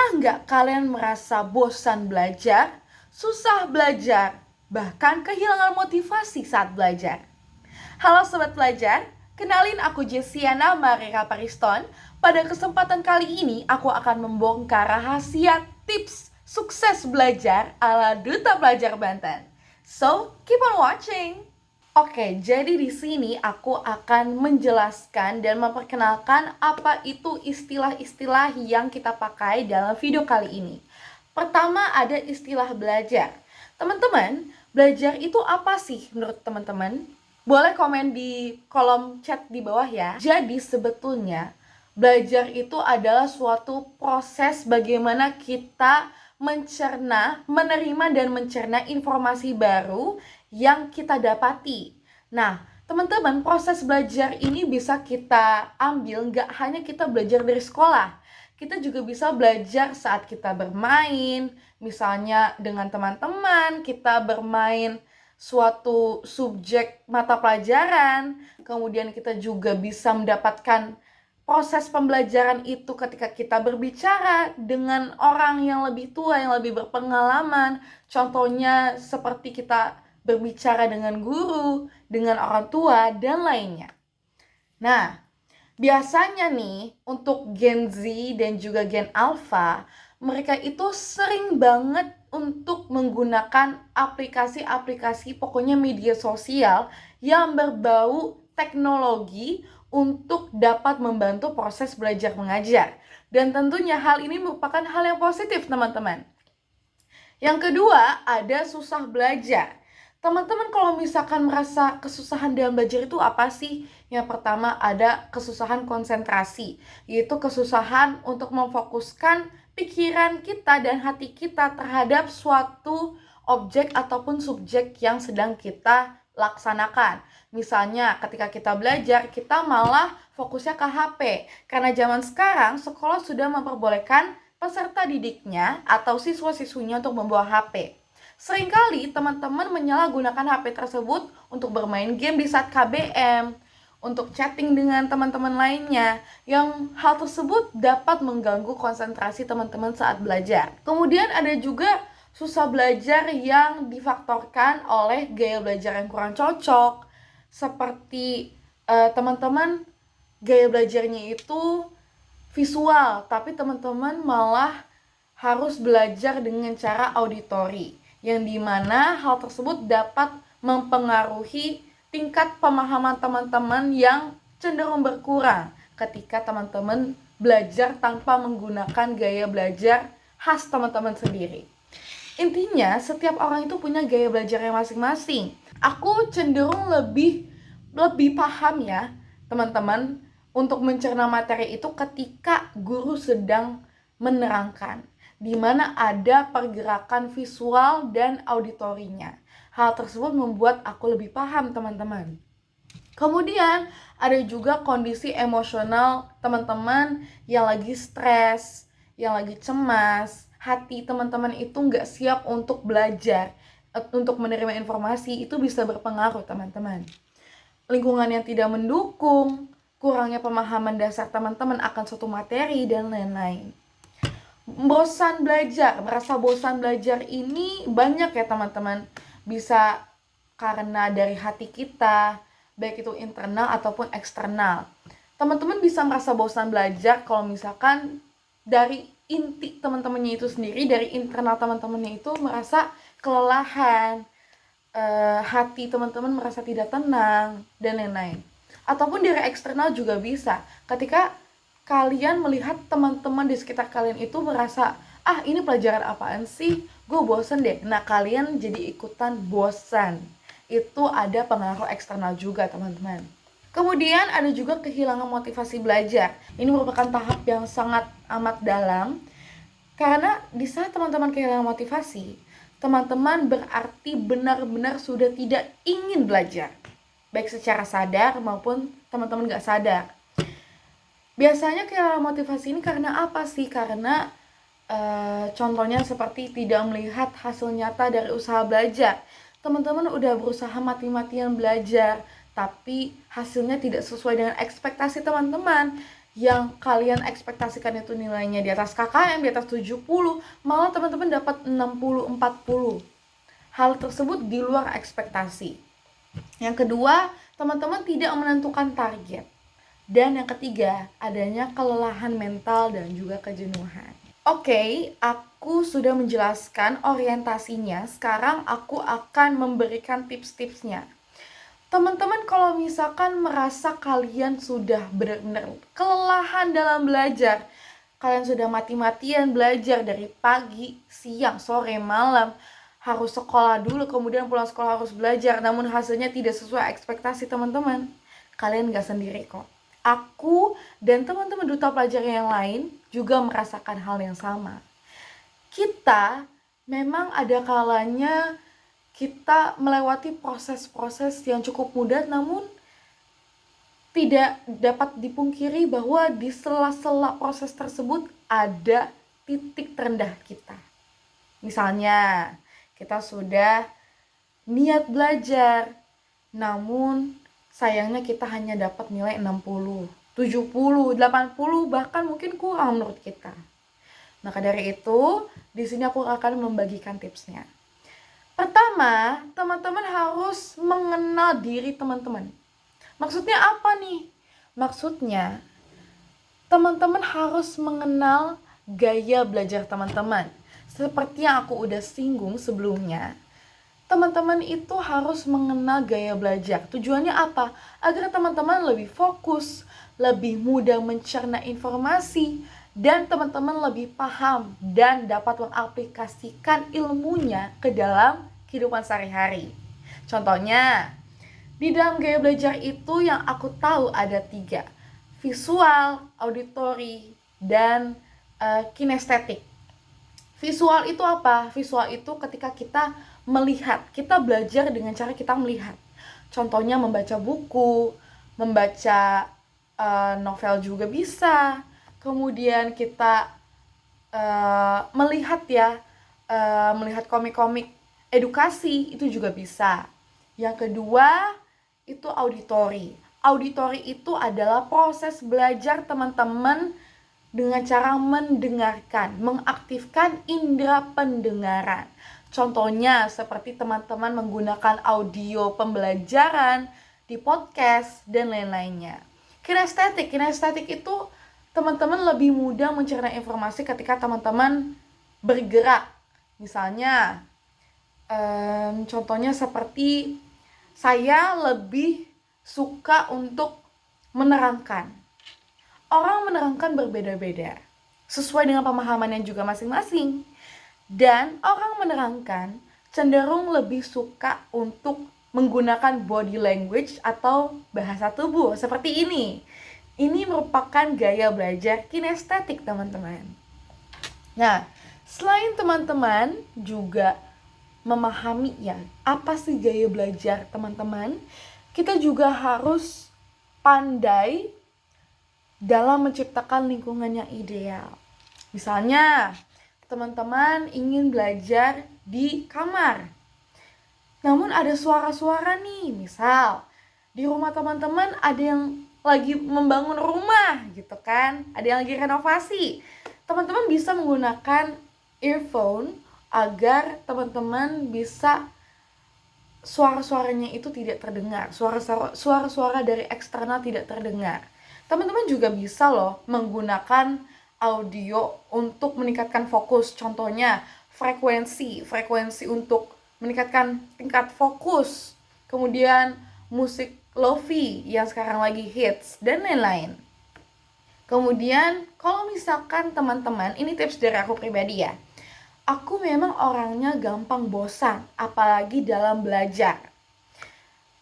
Pernah nggak kalian merasa bosan belajar, susah belajar, bahkan kehilangan motivasi saat belajar? Halo Sobat Pelajar, kenalin aku Jessiana Marika Pariston. Pada kesempatan kali ini, aku akan membongkar rahasia tips sukses belajar ala Duta Pelajar Banten. So, keep on watching! Oke, jadi di sini aku akan menjelaskan dan memperkenalkan apa itu istilah-istilah yang kita pakai dalam video kali ini. Pertama ada istilah belajar. Teman-teman, belajar itu apa sih menurut teman-teman? Boleh komen di kolom chat di bawah ya. Jadi sebetulnya belajar itu adalah suatu proses bagaimana kita mencerna, menerima dan mencerna informasi baru yang kita dapati. Nah, teman-teman, proses belajar ini bisa kita ambil nggak hanya kita belajar dari sekolah. Kita juga bisa belajar saat kita bermain, misalnya dengan teman-teman, kita bermain suatu subjek mata pelajaran, kemudian kita juga bisa mendapatkan proses pembelajaran itu ketika kita berbicara dengan orang yang lebih tua, yang lebih berpengalaman. Contohnya seperti kita berbicara dengan guru, dengan orang tua, dan lainnya. Nah, biasanya nih untuk Gen Z dan juga Gen Alpha, mereka itu sering banget untuk menggunakan aplikasi-aplikasi, pokoknya media sosial yang berbau teknologi untuk dapat membantu proses belajar mengajar. Dan tentunya hal ini merupakan hal yang positif, teman-teman. Yang kedua, ada susah belajar. Teman-teman kalau misalkan merasa kesusahan dalam belajar itu apa sih? Yang pertama ada kesusahan konsentrasi, yaitu kesusahan untuk memfokuskan pikiran kita dan hati kita terhadap suatu objek ataupun subjek yang sedang kita laksanakan. Misalnya ketika kita belajar, kita malah fokusnya ke HP. Karena zaman sekarang sekolah sudah memperbolehkan peserta didiknya atau siswa-siswinya untuk membawa HP. Seringkali teman-teman menyalahgunakan HP tersebut untuk bermain game di saat KBM, untuk chatting dengan teman-teman lainnya, yang hal tersebut dapat mengganggu konsentrasi teman-teman saat belajar. Kemudian ada juga susah belajar yang difaktorkan oleh gaya belajar yang kurang cocok, seperti teman-teman gaya belajarnya itu visual, tapi teman-teman malah harus belajar dengan cara auditori, yang dimana hal tersebut dapat mempengaruhi tingkat pemahaman teman-teman yang cenderung berkurang ketika teman-teman belajar tanpa menggunakan gaya belajar khas teman-teman sendiri. Intinya, setiap orang itu punya gaya belajarnya masing-masing. Aku cenderung lebih paham ya, teman-teman, untuk mencerna materi itu ketika guru sedang menerangkan, di mana ada pergerakan visual dan auditorinya. Hal tersebut membuat aku lebih paham, teman-teman. Kemudian ada juga kondisi emosional teman-teman yang lagi stres, yang lagi cemas. Hati teman-teman itu nggak siap untuk belajar, untuk menerima informasi, itu bisa berpengaruh, teman-teman. Lingkungan yang tidak mendukung, kurangnya pemahaman dasar teman-teman akan suatu materi, dan lain-lain. Bosan belajar, merasa bosan belajar ini banyak ya teman-teman. Bisa karena dari hati kita, baik itu internal ataupun eksternal. Teman-teman bisa merasa bosan belajar kalau misalkan dari inti teman-temannya itu sendiri, dari internal teman-temannya itu merasa kelelahan, hati teman-teman merasa tidak tenang, dan lain-lain. Ataupun dari eksternal juga bisa, ketika kalian melihat teman-teman di sekitar kalian itu merasa, ini pelajaran apaan sih, gue bosen deh. Nah, kalian jadi ikutan bosan. Itu ada pengaruh eksternal juga, teman-teman. Kemudian ada juga kehilangan motivasi belajar. Ini merupakan tahap yang sangat amat dalam, karena di saat teman-teman kehilangan motivasi, teman-teman berarti benar-benar sudah tidak ingin belajar, baik secara sadar maupun teman-teman gak sadar. Biasanya kehilangan motivasi ini karena apa sih? Karena contohnya seperti tidak melihat hasil nyata dari usaha belajar. Teman-teman udah berusaha mati-matian belajar, tapi hasilnya tidak sesuai dengan ekspektasi teman-teman. yang kalian ekspektasikan itu nilainya di atas KKM, di atas 70, malah teman-teman dapat 60, 40. Hal tersebut di luar ekspektasi. Yang kedua, teman-teman tidak menentukan target. Dan yang ketiga, adanya kelelahan mental dan juga kejenuhan. Oke, aku sudah menjelaskan orientasinya. Sekarang aku akan memberikan tips-tipsnya. Teman-teman kalau misalkan merasa kalian sudah benar-benar kelelahan dalam belajar, kalian sudah mati-matian belajar dari pagi, siang, sore, malam, harus sekolah dulu, kemudian pulang sekolah harus belajar, namun hasilnya tidak sesuai ekspektasi teman-teman, kalian gak sendiri kok. Aku dan teman-teman duta pelajar yang lain juga merasakan hal yang sama. Kita memang ada kalanya kita melewati proses-proses yang cukup mudah, namun tidak dapat dipungkiri bahwa di sela-sela proses tersebut ada titik terendah kita. Misalnya, kita sudah niat belajar, namun sayangnya kita hanya dapat nilai 60, 70, 80, bahkan mungkin kurang menurut kita. Maka dari itu, di sini aku akan membagikan tipsnya. Pertama, teman-teman harus mengenal diri teman-teman. Maksudnya apa nih? Maksudnya, teman-teman harus mengenal gaya belajar teman-teman. Seperti yang aku udah singgung sebelumnya, teman-teman itu harus mengenal gaya belajar. Tujuannya apa? Agar teman-teman lebih fokus, lebih mudah mencerna informasi, dan teman-teman lebih paham dan dapat mengaplikasikan ilmunya ke dalam kehidupan sehari-hari. Contohnya, di dalam gaya belajar itu yang aku tahu ada 3. Visual, auditory, dan kinestetik. Visual itu apa? Visual itu ketika kita melihat, kita belajar dengan cara kita melihat. Contohnya membaca buku, membaca novel juga bisa. Kemudian kita melihat melihat komik-komik edukasi itu juga bisa. Yang kedua itu auditory. Auditory itu adalah proses belajar teman-teman dengan cara mendengarkan, mengaktifkan indera pendengaran. Contohnya seperti teman-teman menggunakan audio pembelajaran di podcast dan lain-lainnya. Kinestetik itu teman-teman lebih mudah mencerna informasi ketika teman-teman bergerak. Misalnya, contohnya seperti saya lebih suka untuk menerangkan. Orang menerangkan berbeda-beda, sesuai dengan pemahamannya juga masing-masing. Dan orang menerangkan cenderung lebih suka untuk menggunakan body language atau bahasa tubuh seperti ini. Ini merupakan gaya belajar kinestetik, teman-teman. Nah, selain teman-teman juga memahami apa sih gaya belajar teman-teman, kita juga harus pandai dalam menciptakan lingkungan yang ideal. Misalnya, teman-teman ingin belajar di kamar, namun ada suara-suara nih, misal di rumah teman-teman ada yang lagi membangun rumah gitu kan, ada yang lagi renovasi. Teman-teman bisa menggunakan earphone agar teman-teman bisa suara-suaranya itu tidak terdengar, suara-suara dari eksternal tidak terdengar. Teman-teman juga bisa loh menggunakan audio untuk meningkatkan fokus. Contohnya frekuensi untuk meningkatkan tingkat fokus. Kemudian musik lofi yang sekarang lagi hits dan lain-lain. Kemudian kalau misalkan teman-teman, ini tips dari aku pribadi ya. Aku memang orangnya gampang bosan, apalagi dalam belajar.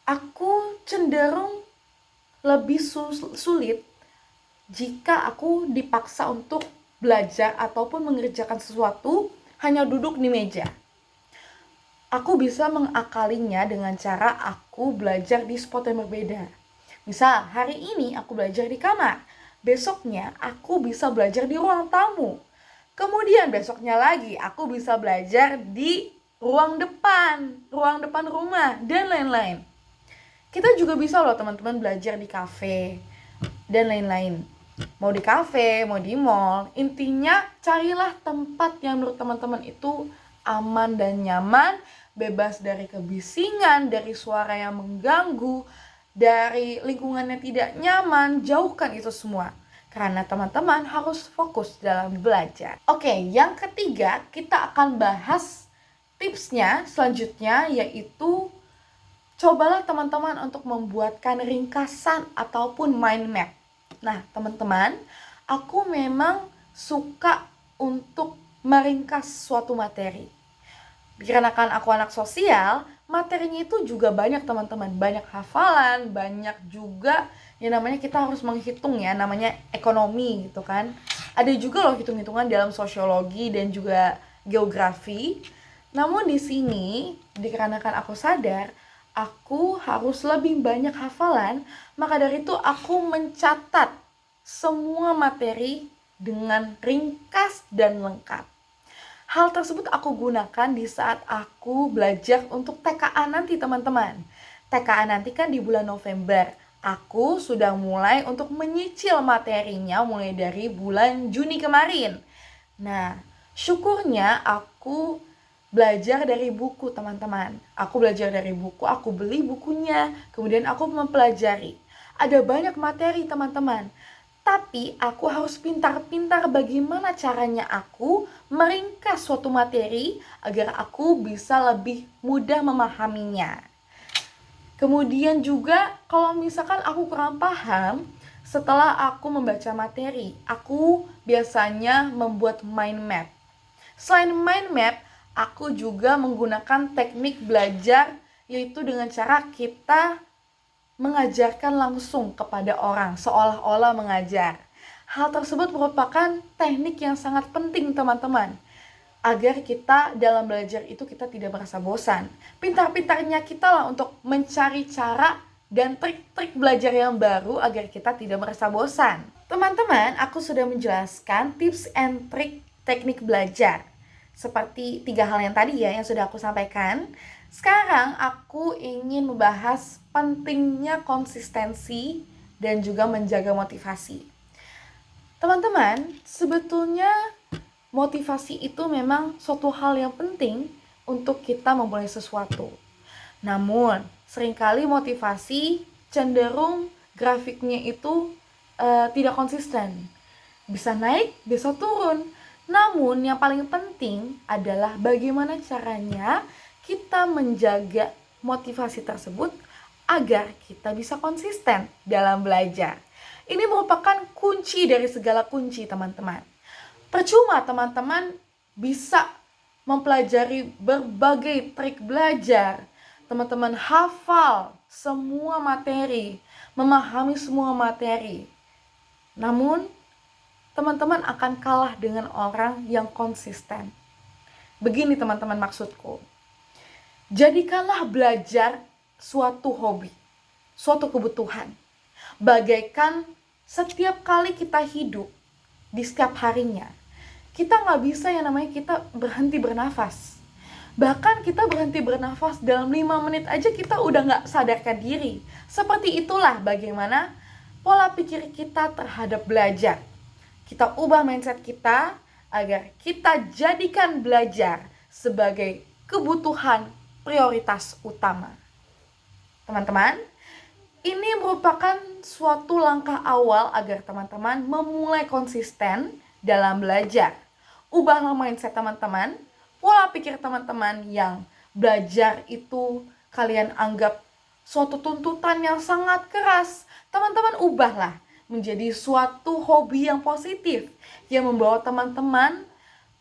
Aku cenderung lebih sulit jika aku dipaksa untuk belajar ataupun mengerjakan sesuatu hanya duduk di meja. Aku bisa mengakalinya dengan cara aku belajar di spot yang berbeda. Misal, hari ini aku belajar di kamar, besoknya aku bisa belajar di ruang tamu. Kemudian besoknya lagi aku bisa belajar di ruang depan rumah, dan lain-lain. Kita juga bisa loh teman-teman belajar di kafe dan lain-lain. Mau di kafe, mau di mall, intinya carilah tempat yang menurut teman-teman itu aman dan nyaman, bebas dari kebisingan, dari suara yang mengganggu, dari lingkungan yang tidak nyaman. Jauhkan itu semua, karena teman-teman harus fokus dalam belajar. Oke, yang ketiga kita akan bahas tipsnya selanjutnya, yaitu cobalah teman-teman untuk membuatkan ringkasan ataupun mind map. Nah, teman-teman, aku memang suka untuk meringkas suatu materi. Dikarenakan aku anak sosial, materinya itu juga banyak teman-teman. Banyak hafalan, banyak juga yang namanya kita harus menghitung ya, namanya ekonomi gitu kan. Ada juga loh hitung-hitungan dalam sosiologi dan juga geografi. Namun di sini, dikarenakan aku sadar, aku harus lebih banyak hafalan, maka dari itu aku mencatat semua materi dengan ringkas dan lengkap. Hal tersebut aku gunakan di saat aku belajar untuk TKA nanti teman-teman. TKA nanti kan di bulan November. Aku sudah mulai untuk menyicil materinya mulai dari bulan Juni kemarin. Nah, syukurnya aku belajar dari buku teman-teman. Aku belajar dari buku, aku beli bukunya, kemudian aku mempelajari. Ada banyak materi teman-teman. Tapi aku harus pintar-pintar bagaimana caranya aku meringkas suatu materi agar aku bisa lebih mudah memahaminya. Kemudian juga kalau misalkan aku kurang paham, setelah aku membaca materi, aku biasanya membuat mind map. Selain mind map, aku juga menggunakan teknik belajar, yaitu dengan cara kita mengajarkan langsung kepada orang, seolah-olah mengajar. Hal tersebut merupakan teknik yang sangat penting teman-teman, agar kita dalam belajar itu kita tidak merasa bosan. Pintar-pintarnya kita lah untuk mencari cara dan trik-trik belajar yang baru agar kita tidak merasa bosan. Teman-teman, aku sudah menjelaskan tips and trik teknik belajar. Seperti 3 hal yang tadi ya yang sudah aku sampaikan. Sekarang aku ingin membahas pentingnya konsistensi dan juga menjaga motivasi. Teman-teman, sebetulnya motivasi itu memang suatu hal yang penting untuk kita memulai sesuatu. Namun, seringkali motivasi cenderung grafiknya itu tidak konsisten. Bisa naik, bisa turun. Namun yang paling penting adalah bagaimana caranya kita menjaga motivasi tersebut agar kita bisa konsisten dalam belajar. Ini merupakan kunci dari segala kunci teman-teman. Percuma teman-teman bisa mempelajari berbagai trik belajar, teman-teman hafal semua materi, memahami semua materi. Namun teman-teman akan kalah dengan orang yang konsisten. Begini teman-teman maksudku. Jadikanlah belajar suatu hobi, suatu kebutuhan. Bagaikan setiap kali kita hidup, di setiap harinya, kita gak bisa yang namanya kita berhenti bernafas. Bahkan kita berhenti bernafas dalam 5 menit aja kita udah gak sadarkan diri. Seperti itulah bagaimana pola pikir kita terhadap belajar. Kita ubah mindset kita agar kita jadikan belajar sebagai kebutuhan prioritas utama. Teman-teman, ini merupakan suatu langkah awal agar teman-teman memulai konsisten dalam belajar. Ubahlah mindset teman-teman, pola pikir teman-teman yang belajar itu kalian anggap suatu tuntutan yang sangat keras. Teman-teman ubahlah menjadi suatu hobi yang positif yang membawa teman-teman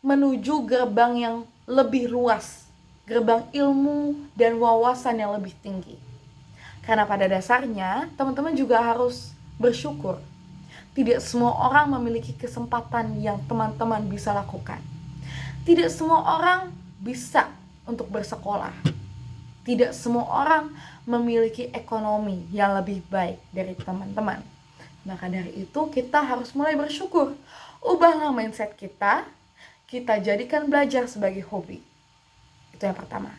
menuju gerbang yang lebih luas, gerbang ilmu dan wawasan yang lebih tinggi. Karena pada dasarnya teman-teman juga harus bersyukur. Tidak semua orang memiliki kesempatan yang teman-teman bisa lakukan. Tidak semua orang bisa untuk bersekolah. Tidak semua orang memiliki ekonomi yang lebih baik dari teman-teman. Maka dari itu kita harus mulai bersyukur. Ubahlah mindset kita, kita jadikan belajar sebagai hobi. Itu yang pertama.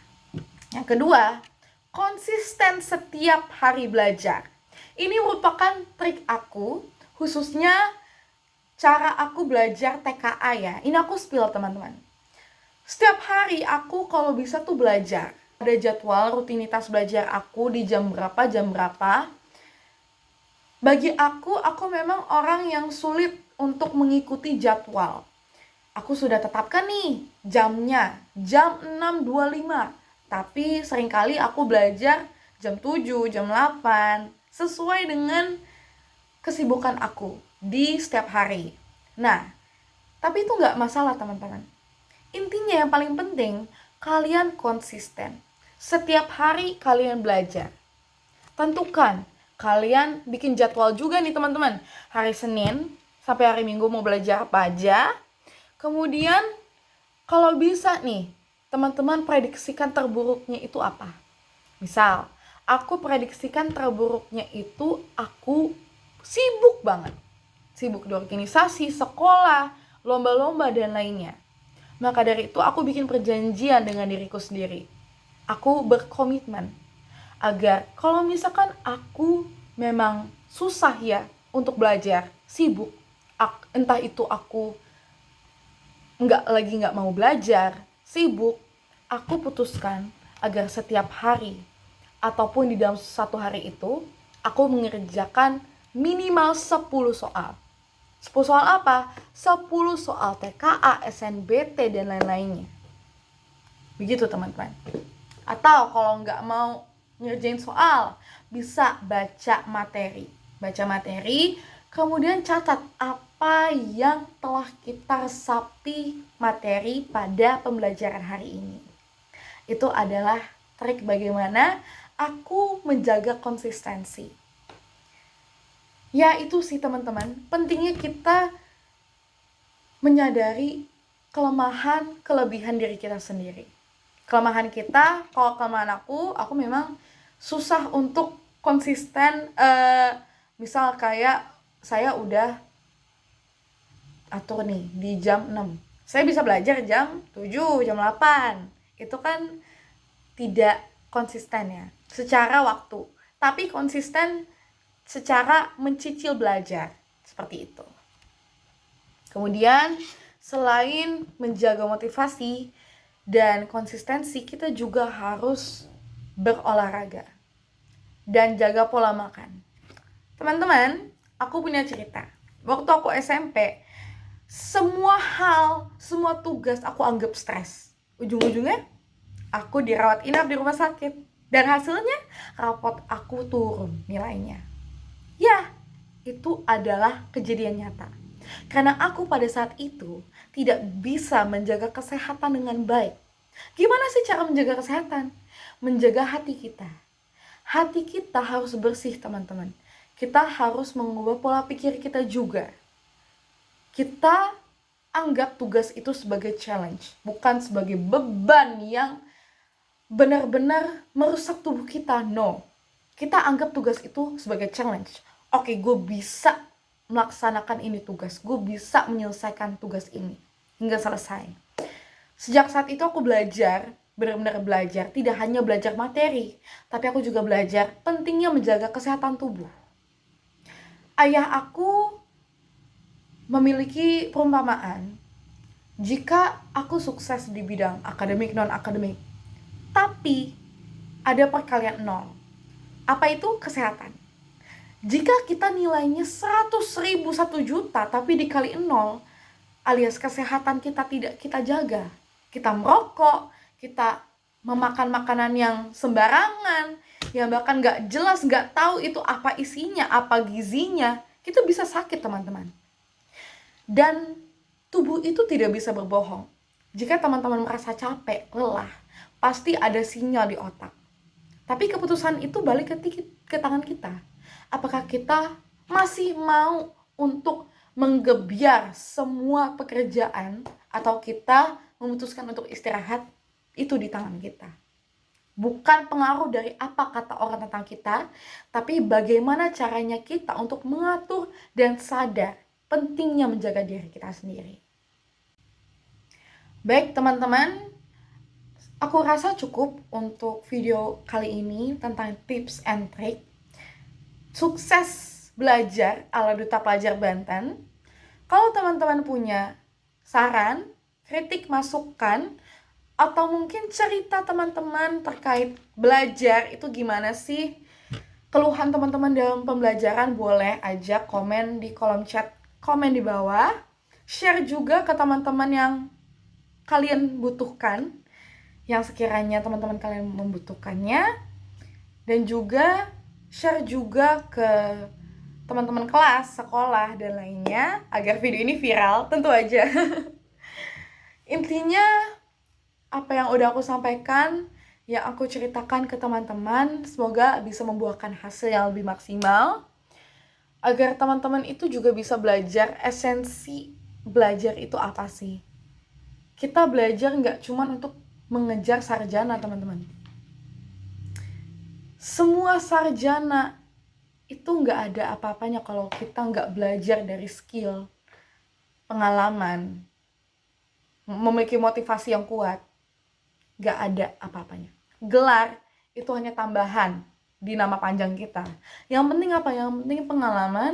Yang kedua, konsisten setiap hari belajar. Ini merupakan trik aku, khususnya cara aku belajar TKA ya. Ini aku spill teman-teman. Setiap hari aku kalau bisa tuh belajar. Ada jadwal rutinitas belajar aku di jam berapa. Bagi aku memang orang yang sulit untuk mengikuti jadwal. Aku sudah tetapkan nih jamnya, jam 6.25. Tapi seringkali aku belajar jam 7, jam 8, sesuai dengan kesibukan aku di setiap hari. Nah, tapi itu nggak masalah teman-teman. Intinya yang paling penting, kalian konsisten. Setiap hari kalian belajar. Tentukan, kalian bikin jadwal juga nih teman-teman. Hari Senin sampai hari Minggu mau belajar apa aja. Kemudian, kalau bisa nih, teman-teman prediksikan terburuknya itu apa. Misal, aku prediksikan terburuknya itu aku sibuk banget. Sibuk di organisasi, sekolah, lomba-lomba, dan lainnya. Maka dari itu aku bikin perjanjian dengan diriku sendiri. Aku berkomitmen agar kalau misalkan aku memang susah ya untuk belajar, sibuk, entah itu aku nggak mau belajar, sibuk, aku putuskan agar setiap hari ataupun di dalam satu hari itu aku mengerjakan minimal 10 soal. 10 soal apa? 10 soal TKA, SNBT, dan lain-lainnya. Begitu teman-teman. Atau kalau nggak mau ngerjain soal, bisa baca materi. Baca materi, kemudian catat apa yang telah kita resapi materi pada pembelajaran hari ini. Itu adalah trik bagaimana aku menjaga konsistensi. Ya itu sih teman-teman, pentingnya kita menyadari kelemahan, kelebihan diri kita sendiri. Kelemahan kita, kalau kelemahan aku memang susah untuk konsisten, misal kayak saya udah atur nih di jam 6. Saya bisa belajar jam 7, jam 8. Itu kan tidak konsisten ya, secara waktu. Tapi konsisten secara mencicil belajar, seperti itu. Kemudian selain menjaga motivasi dan konsistensi, kita juga harus berolahraga dan jaga pola makan. Teman-teman, aku punya cerita. Waktu aku SMP, semua hal, semua tugas aku anggap stres. Ujung-ujungnya aku dirawat inap di rumah sakit. Dan hasilnya rapot aku turun nilainya. Ya, itu adalah kejadian nyata. Karena aku pada saat itu tidak bisa menjaga kesehatan dengan baik. Gimana sih cara menjaga kesehatan? Menjaga hati kita. Hati kita harus bersih, teman-teman. Kita harus mengubah pola pikir kita juga. Kita anggap tugas itu sebagai challenge, bukan sebagai beban yang benar-benar merusak tubuh kita. No. Kita anggap tugas itu sebagai challenge. Oke, gue bisa melaksanakan ini tugas. Gue bisa menyelesaikan tugas ini hingga selesai. Sejak saat itu aku belajar, benar-benar belajar. Tidak hanya belajar materi, tapi aku juga belajar pentingnya menjaga kesehatan tubuh. Ayah aku memiliki perumpamaan, jika aku sukses di bidang akademik, non-akademik, tapi ada perkalian 0. Apa itu? Kesehatan. Jika kita nilainya 100.000, 1 juta, tapi dikali 0, alias kesehatan kita tidak kita jaga. Kita merokok, kita memakan makanan yang sembarangan, yang bahkan gak jelas, gak tahu itu apa isinya, apa gizinya, kita bisa sakit teman-teman. Dan tubuh itu tidak bisa berbohong. Jika teman-teman merasa capek, lelah, pasti ada sinyal di otak. Tapi keputusan itu balik ke tangan kita. Apakah kita masih mau untuk menggebyar semua pekerjaan, atau kita memutuskan untuk istirahat? Itu di tangan kita. Bukan pengaruh dari apa kata orang tentang kita, tapi bagaimana caranya kita untuk mengatur dan sadar pentingnya menjaga diri kita sendiri. Baik teman-teman, aku rasa cukup untuk video kali ini tentang tips and trick sukses belajar ala Duta Pelajar Banten. Kalau teman-teman punya saran, kritik, masukan, atau mungkin cerita teman-teman terkait belajar itu gimana sih? Keluhan teman-teman dalam pembelajaran boleh aja komen di kolom chat, komen di bawah. Share juga ke teman-teman yang kalian butuhkan, yang sekiranya teman-teman kalian membutuhkannya. Dan juga share juga ke teman-teman kelas, sekolah, dan lainnya agar video ini viral, tentu aja. Intinya apa yang udah aku sampaikan, yang aku ceritakan ke teman-teman, semoga bisa membuahkan hasil yang lebih maksimal agar teman-teman itu juga bisa belajar esensi belajar itu apa sih. Kita belajar nggak cuma untuk mengejar sarjana, teman-teman. Semua sarjana itu nggak ada apa-apanya kalau kita nggak belajar dari skill, pengalaman, memiliki motivasi yang kuat. Nggak ada apa-apanya. Gelar itu hanya tambahan di nama panjang kita. Yang penting apa? Yang penting pengalaman,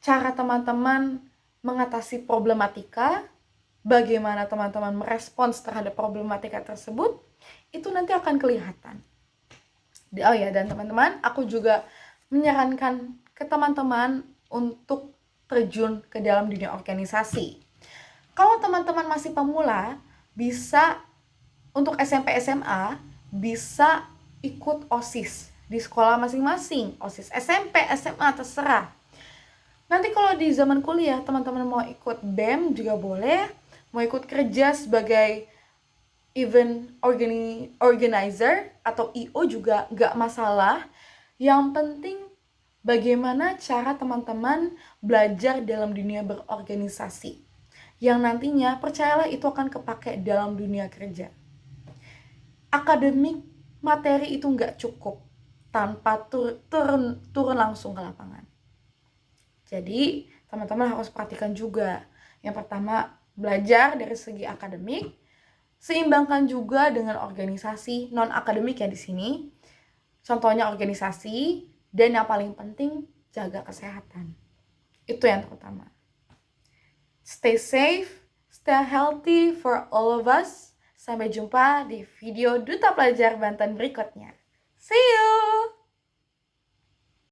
cara teman-teman mengatasi problematika, bagaimana teman-teman merespons terhadap problematika tersebut, itu nanti akan kelihatan. Oh ya, dan teman-teman, aku juga menyarankan ke teman-teman untuk terjun ke dalam dunia organisasi. Kalau teman-teman masih pemula, bisa untuk SMP SMA bisa ikut OSIS di sekolah masing-masing. OSIS SMP, SMA, terserah. Nanti kalau di zaman kuliah teman-teman mau ikut BEM juga boleh, mau ikut kerja sebagai event organizer atau IO juga nggak masalah. Yang penting bagaimana cara teman-teman belajar dalam dunia berorganisasi, yang nantinya percayalah itu akan kepake dalam dunia kerja. Akademik materi itu nggak cukup tanpa turun langsung ke lapangan. Jadi teman-teman harus perhatikan juga. Yang pertama, belajar dari segi akademik, seimbangkan juga dengan organisasi non akademik ya di sini. Contohnya organisasi, dan yang paling penting jaga kesehatan. Itu yang terutama. Stay safe, stay healthy for all of us. Sampai jumpa di video Duta Pelajar Banten berikutnya. See you!